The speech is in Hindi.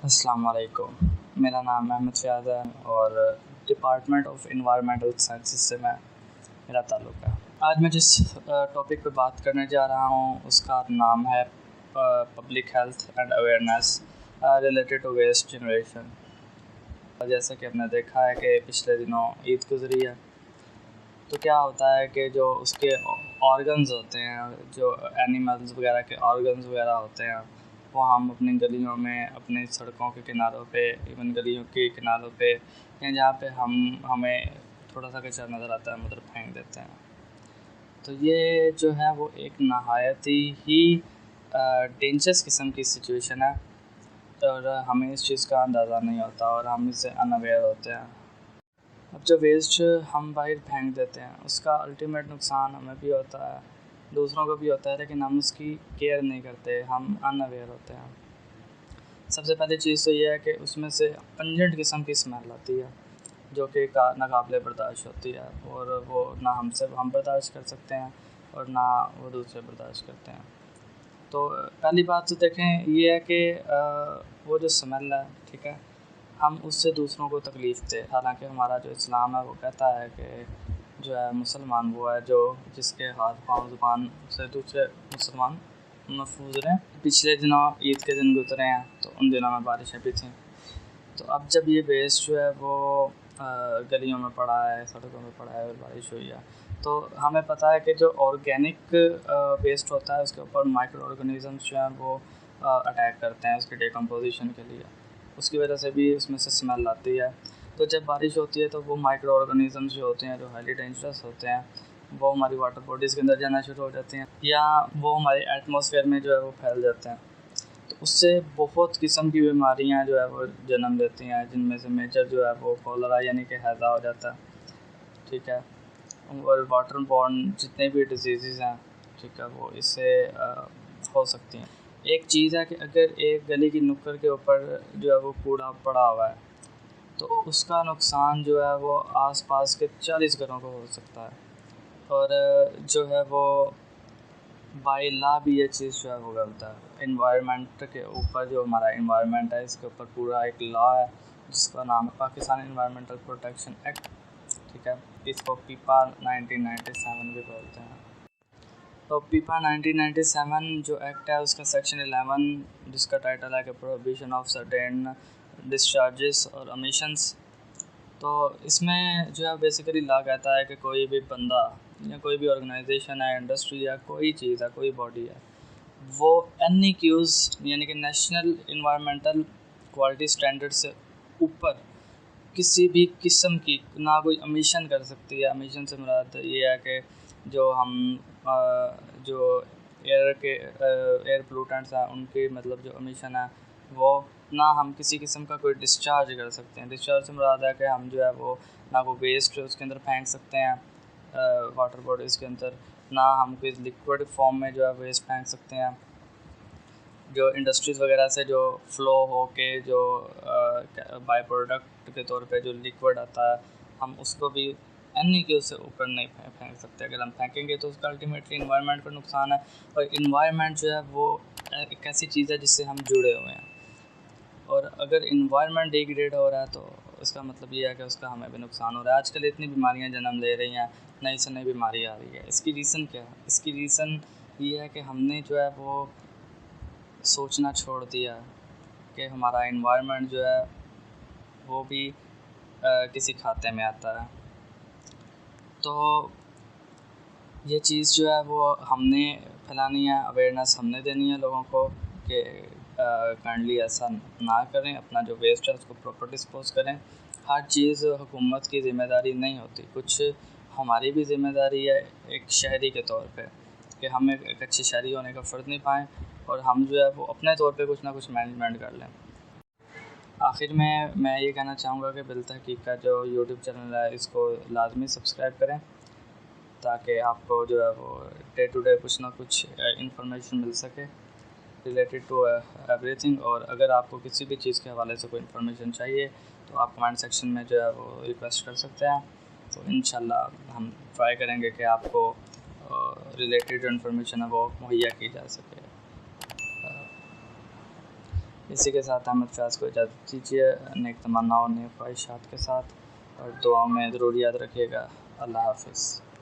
अस्सलाम वालेकुम। मेरा नाम अहमद फ़याज़ है और डिपार्टमेंट ऑफ एनवायरमेंटल साइंसेस से मेरा ताल्लुक़ है। आज मैं जिस टॉपिक पे बात करने जा रहा हूँ उसका नाम है public health and awareness related to waste generation. जैसा कि हमने देखा है कि पिछले दिनों ईद गुज़री है, तो क्या होता है कि जो उसके ऑर्गन्स होते हैं, जो एनिमल्स वगैरह के ऑर्गन्स वगैरह होते हैं, वो हम अपनी गलियों में, अपनी सड़कों के किनारों पे, इवन गलियों के किनारों पे या जहाँ पे हमें थोड़ा सा कचरा नज़र आता है उधर फेंक देते हैं। तो ये जो है वो एक नहायत ही डेंजरस किस्म की सिचुएशन है और हमें इस चीज़ का अंदाज़ा नहीं होता और हम इससे अनअवेयर होते हैं। अब जो वेस्ट हम बाहर फेंक देते हैं उसका अल्टीमेट नुकसान हमें भी होता है, दूसरों को भी होता है, लेकिन हम उसकी केयर नहीं करते, हम अनअवेयर होते हैं। सबसे पहली चीज़ तो ये है कि उसमें से पंजेंट किस्म की स्मेल आती है जो कि नाकाबिले बर्दाश्त होती है और वो ना हम बर्दाश्त कर सकते हैं और ना वो दूसरे बर्दाश्त करते हैं। तो पहली बात तो देखें ये है कि वो जो स्मेल है, ठीक है, हम उससे दूसरों को तकलीफ़ दें। हालांकि हमारा जो इस्लाम है वो कहता है कि जो है मुसलमान वो है जो जिसके हाथ पाँव ज़ुबान से दूसरे मुसलमान महफूज रहें। पिछले दिनों ईद के दिन गुजरे हैं तो उन दिनों में बारिशें भी थीं। तो अब जब ये वेस्ट जो है वो गलियों में पड़ा है, सड़कों में पड़ा है और बारिश हुई है, तो हमें पता है कि जो ऑर्गेनिक वेस्ट होता है उसके ऊपर माइक्रो ऑर्गेनिज़म्स जो हैं वो अटैक करते हैं उसके डिकम्पोजिशन के लिए। उसकी वजह से भी उसमें से स्मेल आती है। तो जब बारिश होती है तो वो माइक्रो ऑर्गेनिज़म्स जो होते हैं, जो हाईली डेंजरस होते हैं, वो हमारी वाटर बॉडीज़ के अंदर जाना शुरू हो जाते हैं या वो हमारे एटमॉस्फेयर में जो है वो फैल जाते हैं। तो उससे बहुत किस्म की बीमारियां जो है वो जन्म लेती हैं, जिनमें से मेजर जो है वो कॉलरा यानी कि हैज़ा हो जाता है, ठीक है, और वाटर बॉर्न जितने भी डिजीज़ हैं, ठीक है, वो इससे हो सकती हैं। एक चीज़ है कि अगर एक गली की नुक्कड़ के ऊपर जो है वो कूड़ा पड़ा हुआ है तो उसका नुकसान जो है वो आसपास के 40 घरों को हो सकता है और जो है वो बाय लॉ भी ये चीज़ जो है वो गलत है। एनवायरनमेंट के ऊपर जो हमारा एनवायरनमेंट है इसके ऊपर पूरा एक लॉ है जिसका नाम है पाकिस्तान एनवायरनमेंटल प्रोटेक्शन एक्ट, ठीक है, इसको पीपा 1997 भी बोलते हैं। तो पीपा 1997 जो एक्ट है उसका सेक्शन 11 जिसका टाइटल है कि प्रोहिबिशन ऑफ सर्टेन डिस्चार्जेस और एमिशंस। तो इसमें जो है बेसिकली लॉ कहता है कि कोई भी बंदा या कोई भी ऑर्गेनाइजेशन है, इंडस्ट्री या कोई चीज़ है, कोई बॉडी है, वो NEQs यानी कि नेशनल इन्वायरमेंटल क्वालिटी स्टैंडर्ड से ऊपर किसी भी किस्म की ना कोई एमिशन कर सकती है। एमिशन से मुराद ये है कि जो हम जो एयर पोल्यूटेंट्स हैं उनकी मतलब जो एमिशन है वो ना हम किसी किस्म का कोई डिस्चार्ज कर सकते हैं। डिस्चार्ज से मुराद है कि हम जो है वो ना वो वेस्ट उसके अंदर फेंक सकते हैं वाटर बॉडीज़ के अंदर, ना हम कोई लिक्विड फॉर्म में जो है वेस्ट फेंक सकते हैं। जो इंडस्ट्रीज़ वगैरह से जो फ़्लो होके जो बाय प्रोडक्ट के तौर पे जो लिक्विड आता है हम उसको भी NEQ से ऊपर नहीं फेंक सकते। अगर हम फेंकेंगे तो उसका अल्टीमेटली इन्वायरमेंट को नुकसान है और इन्वायरमेंट जो है वो एक ऐसी चीज़ है जिससे हम जुड़े हुए हैं और अगर इन्वायरमेंट डिग्रेड हो रहा है तो इसका मतलब ये है कि उसका हमें भी नुकसान हो रहा है। आजकल इतनी बीमारियां जन्म ले रही हैं, नई से नई बीमारी आ रही है। इसकी रीज़न क्या है? इसकी रीज़न ये है कि हमने जो है वो सोचना छोड़ दिया कि हमारा इन्वायरमेंट जो है वो भी किसी खाते में आता है। तो ये चीज़ जो है वो हमने फैलानी है, अवेयरनेस हमने देनी है लोगों को कि काइंडली ऐसा ना करें, अपना जो वेस्ट है उसको प्रॉपर डिस्पोज़ करें। हर चीज़ हुकूमत की ज़िम्मेदारी नहीं होती, कुछ हमारी भी ज़िम्मेदारी है एक शहरी के तौर पे कि हम एक अच्छे शहरी होने का फ़र्ज़ नहीं पाएँ और हम जो है वो अपने तौर पे कुछ ना कुछ मैनेजमेंट कर लें। आखिर में मैं ये कहना चाहूँगा कि बिलतहकीक का जो यूट्यूब चैनल है इसको लाजमी सब्सक्राइब करें ताकि आपको जो है वो डे टू डे कुछ ना कुछ इंफॉर्मेशन मिल सके रिलेटेड टू एवरीथिंग। और अगर आपको किसी भी चीज़ के हवाले से कोई इन्फॉर्मेशन चाहिए तो आप कमेंट सेक्शन में जो है वो रिक्वेस्ट कर सकते हैं। तो इंशाल्लाह हम ट्राई करेंगे कि आपको रिलेटेड जो इन्फॉर्मेशन है वो मुहैया की जा सके। इसी के साथ अहमद फयाज़ को इजाज़त दीजिए, नेक तमन्नाओं नेक ख्वाहिशात के साथ, और दुआओं में ज़रूर याद रखिएगा। अल्लाह हाफ़िज़।